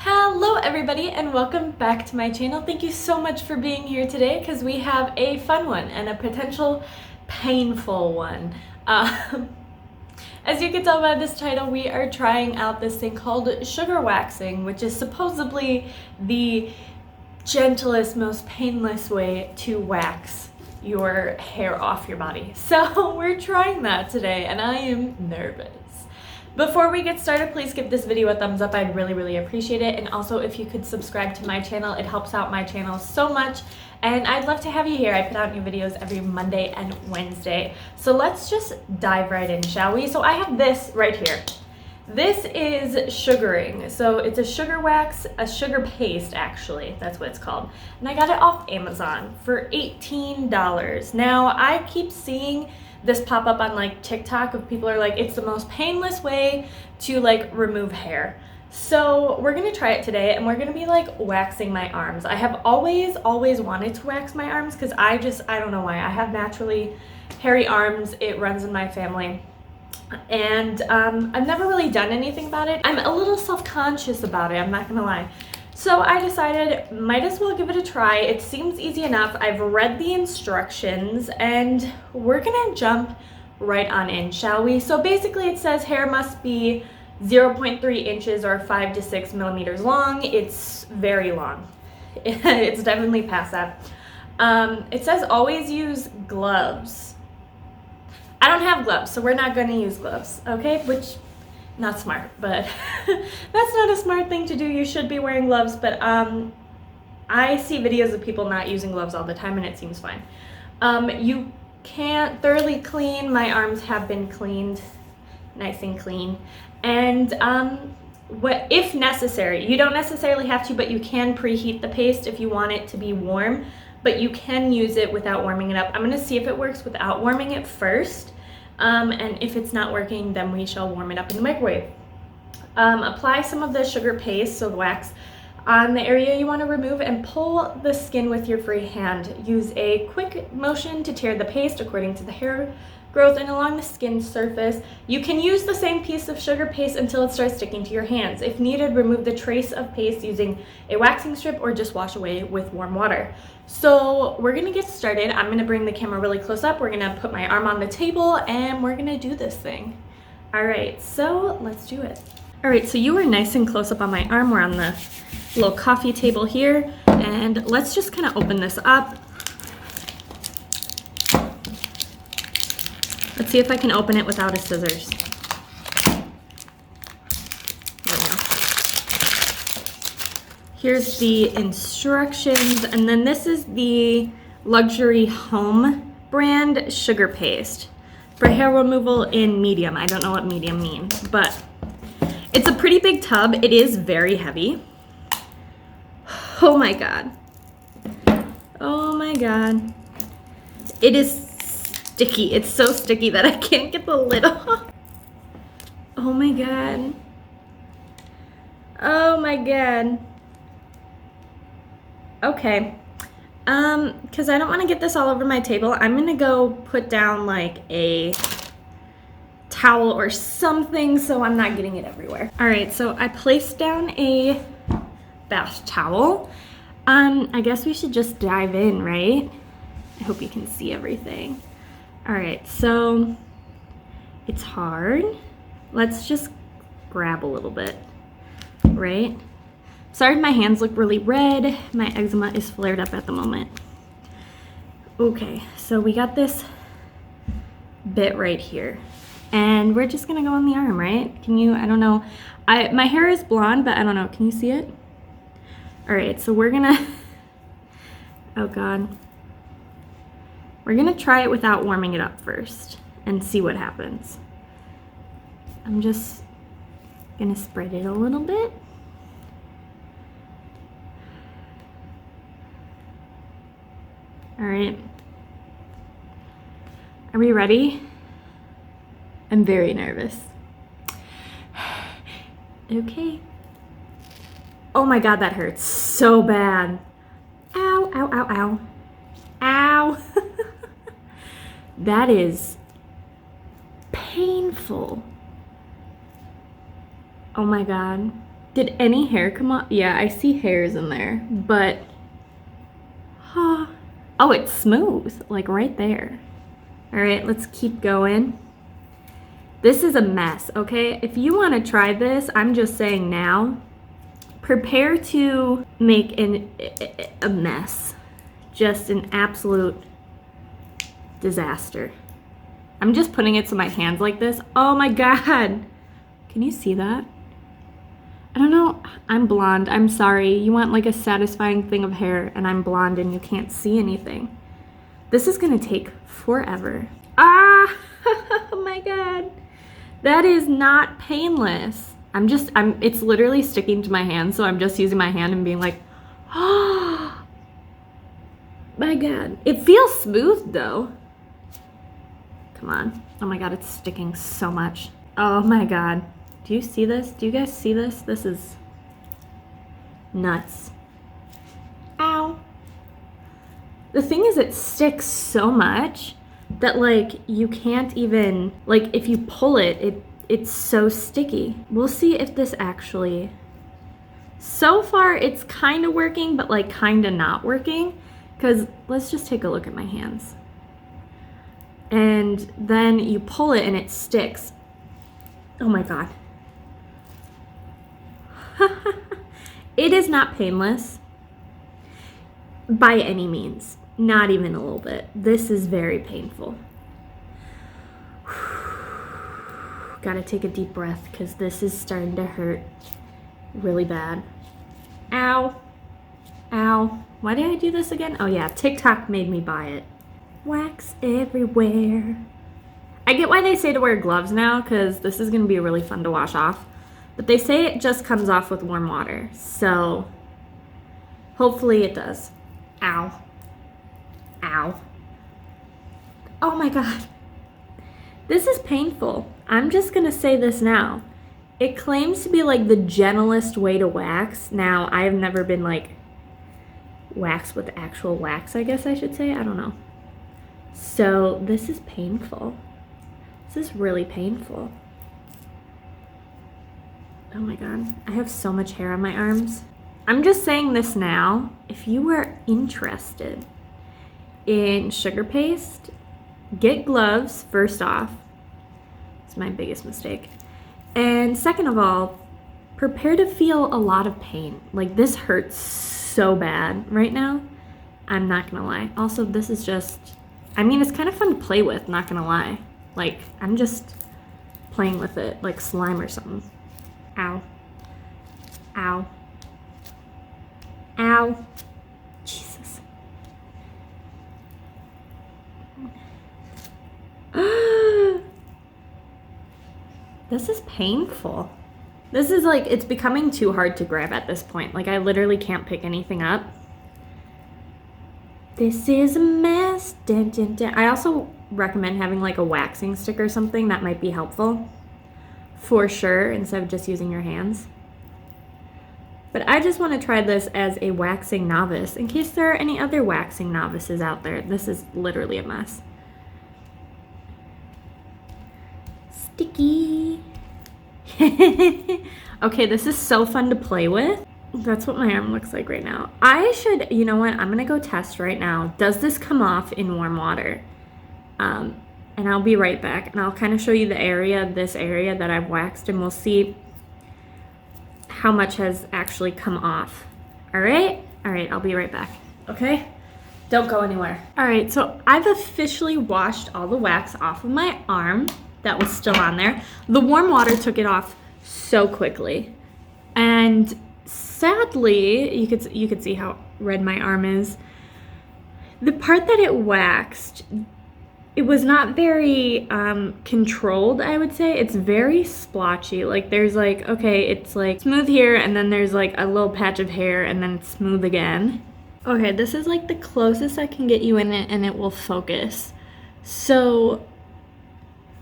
Hello everybody and welcome back to my channel. Thank you so much for being here today because we have a fun one and a potential painful one. As you can tell by this title, we are trying out this thing called sugar waxing, which is supposedly the gentlest, most painless way to wax your hair off your body. So we're trying that today and I am nervous. Before we get started, please give this video a thumbs up. I'd really appreciate it. And also if you could subscribe to my channel, it helps out my channel so much. And I'd love to have you here. I put out new videos every Monday and Wednesday. So let's just dive right in, shall we? So I have this right here. This is sugaring. So it's a sugar wax, a sugar paste actually, that's what it's called. And I got it off Amazon for $18. Now I keep seeing this pop up on like TikTok of people are like, it's the most painless way to like remove hair. So we're gonna try it today and we're gonna be like waxing my arms. I have always wanted to wax my arms because I don't know why. I have naturally hairy arms. It runs in my family. And I've never really done anything about it. I'm a little self-conscious about it, I'm not gonna lie. So I decided, might as well give it a try. It seems easy enough. I've read the instructions and we're gonna jump right on in, shall we? So basically it says hair must be 0.3 inches or 5 to 6 millimeters long. It's very long. It's definitely past that. It says always use gloves. I don't have gloves, so we're not gonna use gloves, okay? Which, not smart, but that's not a smart thing to do. You should be wearing gloves, but I see videos of people not using gloves all the time and it seems fine. You can't thoroughly clean. My arms have been cleaned, nice and clean. And what if necessary, you don't necessarily have to, but you can preheat the paste if you want it to be warm, but you can use it without warming it up. I'm gonna see if it works without warming it first. And if it's not working, then we shall warm it up in the microwave. Apply some of the sugar paste, so the wax, on the area you want to remove and pull the skin with your free hand. Use a quick motion to tear the paste according to the hair growth and along the skin surface. You can use the same piece of sugar paste until it starts sticking to your hands. If needed, remove the trace of paste using a waxing strip or just wash away with warm water. So we're gonna get started. I'm gonna bring the camera really close up. We're gonna put my arm on the table and we're gonna do this thing. All right, so let's do it. All right, so you were nice and close up on my arm. We're on the little coffee table here and let's just kind of open this up. Let's see if I can open it without a scissors. There we go. Here's the instructions, and then this is the Luxury Home brand sugar paste for hair removal in medium. I don't know what medium means, but it's a pretty big tub. It is very heavy. Oh my God. Oh my God. It is sticky. It's so sticky that I can't get the lid off. Oh my God. Oh my God. Okay. Because I don't want to get this all over my table, I'm gonna go put down like a towel or something so I'm not getting it everywhere. All right, so I placed down a bath towel. I guess we should just dive in, right? I hope you can see everything. All right, so it's hard. Let's just grab a little bit, right? Sorry, my hands look really red. My eczema is flared up at the moment. Okay, so we got this bit right here and we're just gonna go on the arm, right? Can you, I don't know. My hair is blonde, but I don't know, can you see it? All right, so we're gonna, oh God. We're gonna try it without warming it up first and see what happens. I'm just gonna spread it a little bit. All right. Are we ready? I'm very nervous. Okay. Oh my God, that hurts so bad. Ow, ow, ow, ow. Ow. That is painful. Oh my God. Did any hair come off? Yeah, I see hairs in there, but oh, it's smooth, like right there. All right, let's keep going. This is a mess, okay? If you want to try this, I'm just saying now, prepare to make a mess. Just an absolute disaster. I'm just putting it to my hands like this. Oh my God. Can you see that? I don't know. I'm blonde. I'm sorry. You want like a satisfying thing of hair and I'm blonde and you can't see anything. This is gonna take forever. Ah, oh my God. That is not painless. It's literally sticking to my hand, so I'm just using my hand and being like, oh my God. It feels smooth though. Come on. Oh my God, it's sticking so much. Oh my God. Do you see this? Do you guys see this? This is nuts. Ow. The thing is, it sticks so much that like you can't even, like if you pull it, it's so sticky. We'll see if this actually, so far it's kind of working, but like kind of not working, because let's just take a look at my hands. And then you pull it and it sticks. Oh my God. It is not painless by any means, not even a little bit. This is very painful. Gotta take a deep breath because this is starting to hurt really bad. Ow. Ow. Why did I do this again? Oh yeah, TikTok made me buy it. Wax everywhere. I get why they say to wear gloves now because this is gonna be really fun to wash off. But they say it just comes off with warm water, so hopefully it does. Ow. Ow. Oh my God. This is painful. I'm just gonna say this now. It claims to be like the gentlest way to wax. Now, I have never been like waxed with actual wax, I guess I should say. I don't know. So this is painful. This is really painful. Oh my God, I have so much hair on my arms. I'm just saying this now. If you were interested in sugar paste, get gloves first off. It's my biggest mistake. And second of all, prepare to feel a lot of pain. Like this hurts so bad right now. I'm not gonna lie. Also, this is just, I mean, it's kind of fun to play with, not gonna lie. Like, I'm just playing with it like slime or something. Ow. Ow. Ow. Jesus. This is painful. This is like, it's becoming too hard to grab at this point. Like, I literally can't pick anything up. This is a mess. Dun, dun, dun. I also recommend having like a waxing stick or something. That might be helpful. For sure, instead of just using your hands. But I just want to try this as a waxing novice in case there are any other waxing novices out there. This is literally a mess. Sticky. Okay, this is so fun to play with. That's what my arm looks like right now. I should, you know what? I'm going to go test right now. Does this come off in warm water? And I'll be right back, and I'll kind of show you the area, this area that I've waxed, and we'll see how much has actually come off. All right? All right, I'll be right back. Okay? Don't go anywhere. All right, so I've officially washed all the wax off of my arm that was still on there. The warm water took it off so quickly. And sadly, you could see how red my arm is. The part that it waxed, it was not very controlled, I would say. It's very splotchy. Like there's like, okay, it's like smooth here and then there's like a little patch of hair and then it's smooth again. Okay, this is like the closest I can get you in it and it will focus. So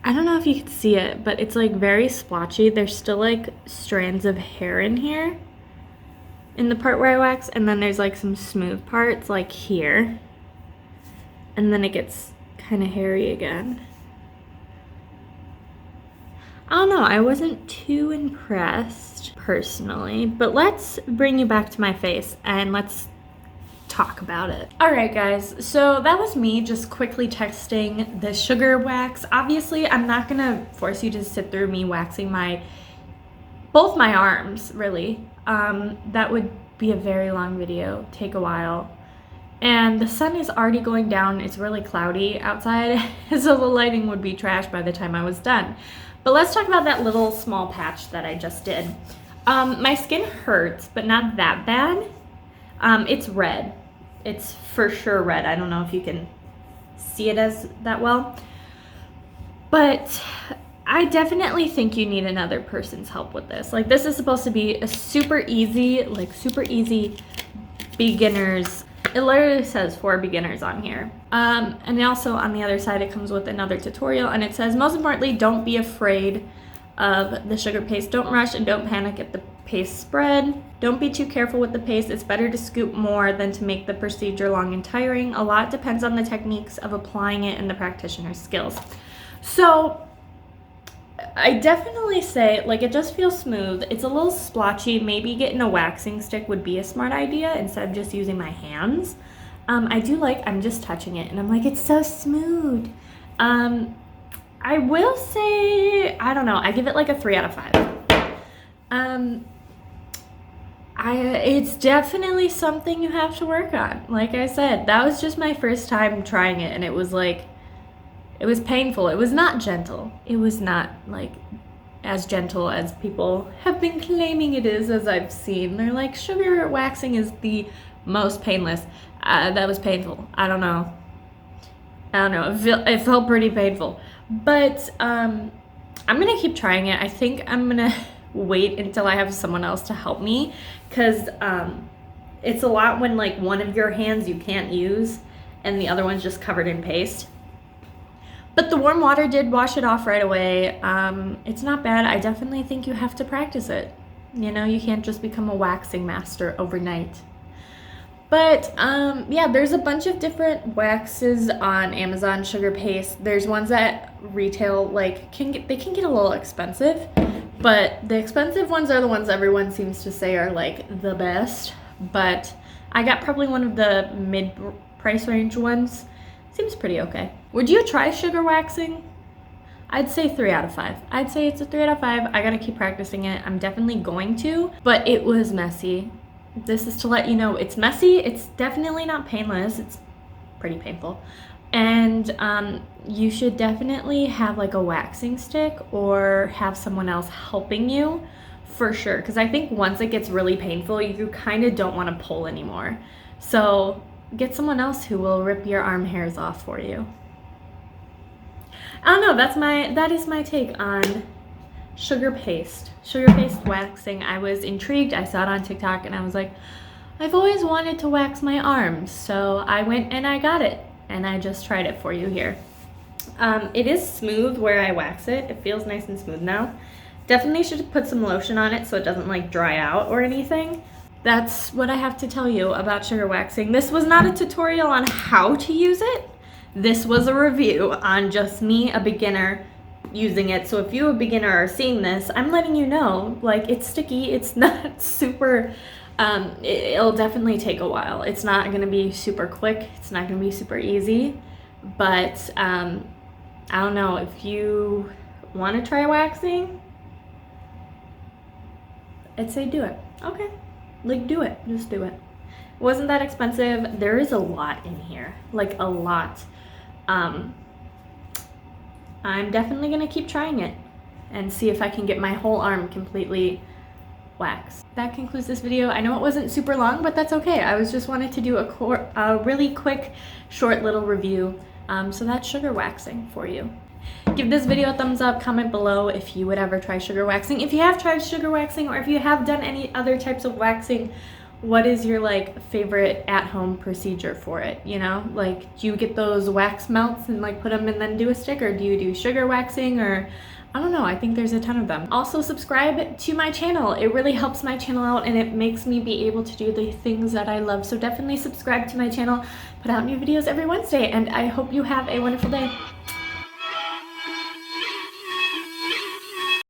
I don't know if you can see it, but it's like very splotchy. There's still like strands of hair in here in the part where I wax, and then there's like some smooth parts like here. And then it gets kind of hairy again. I don't know, I wasn't too impressed personally, but let's bring you back to my face and let's talk about it. All right, guys, so that was me just quickly testing the sugar wax. Obviously, I'm not gonna force you to sit through me waxing both my arms, really. That would be a very long video, take a while. And the sun is already going down. It's really cloudy outside, so the lighting would be trash by the time I was done. But let's talk about that little small patch that I just did. My skin hurts, but not that bad. It's red. It's for sure red. I don't know if you can see it as that well. But I definitely think you need another person's help with this. Like, this is supposed to be a super easy beginners. It literally says for beginners on here. And also on the other side, it comes with another tutorial, and it says, most importantly, don't be afraid of the sugar paste. Don't rush and don't panic at the paste spread. Don't be too careful with the paste. It's better to scoop more than to make the procedure long and tiring. A lot depends on the techniques of applying it and the practitioner's skills. So I definitely say, like, it just feels smooth. It's a little splotchy. Maybe getting a waxing stick would be a smart idea instead of just using my hands. I do like, I'm just touching it and I'm like, it's so smooth. I will say, I don't know, I give it like a 3 out of 5. It's definitely something you have to work on. Like I said, that was just my first time trying it, and it was like, it was painful. It was not gentle. It was not like as gentle as people have been claiming it is, as I've seen. They're like, sugar waxing is the most painless. That was painful. I don't know. It felt pretty painful. But I'm gonna keep trying it. I think I'm gonna wait until I have someone else to help me, because it's a lot when like one of your hands you can't use and the other one's just covered in paste. But the warm water did wash it off right away. It's not bad. I definitely think you have to practice it. You know, you can't just become a waxing master overnight. But yeah, there's a bunch of different waxes on Amazon, sugar paste. There's ones that retail, like, they can get a little expensive, but the expensive ones are the ones everyone seems to say are like the best. But I got probably one of the mid-price range ones. Seems pretty okay. Would you try sugar waxing? I'd say 3 out of 5. I'd say it's a 3 out of 5. I gotta keep practicing it. I'm definitely going to, but it was messy. This is to let you know it's messy. It's definitely not painless. It's pretty painful. And you should definitely have like a waxing stick or have someone else helping you for sure. Because I think once it gets really painful, you kind of don't want to pull anymore. So get someone else who will rip your arm hairs off for you. I don't know, that is my take on sugar paste waxing. I was intrigued. I saw it on TikTok and I was like, I've always wanted to wax my arms, so I went and I got it, and I just tried it for you here. It is smooth where I wax it. It feels nice and smooth now. Definitely should put some lotion on it so it doesn't like dry out or anything. That's what I have to tell you about sugar waxing. This was not a tutorial on how to use it. This was a review on just me, a beginner, using it. So if you, a beginner, are seeing this, I'm letting you know, like, it's sticky. It's not super, it'll definitely take a while. It's not gonna be super quick. It's not gonna be super easy. But I don't know, if you wanna try waxing, I'd say do it. Okay. Like, do it. Just do it. It wasn't that expensive. There is a lot in here. Like, a lot. I'm definitely going to keep trying it and see if I can get my whole arm completely waxed. That concludes this video. I know it wasn't super long, but that's okay. I was just wanted to do a really quick, short little review. So that's sugar waxing for you. Give this video a thumbs up, comment below if you would ever try sugar waxing. If you have tried sugar waxing, or if you have done any other types of waxing, what is your like favorite at-home procedure for it? You know, like, do you get those wax melts and like put them and then do a stick, or do you do sugar waxing, or I don't know, I think there's a ton of them. Also, subscribe to my channel. It really helps my channel out and it makes me be able to do the things that I love. So definitely subscribe to my channel. Put out new videos every Wednesday, and I hope you have a wonderful day.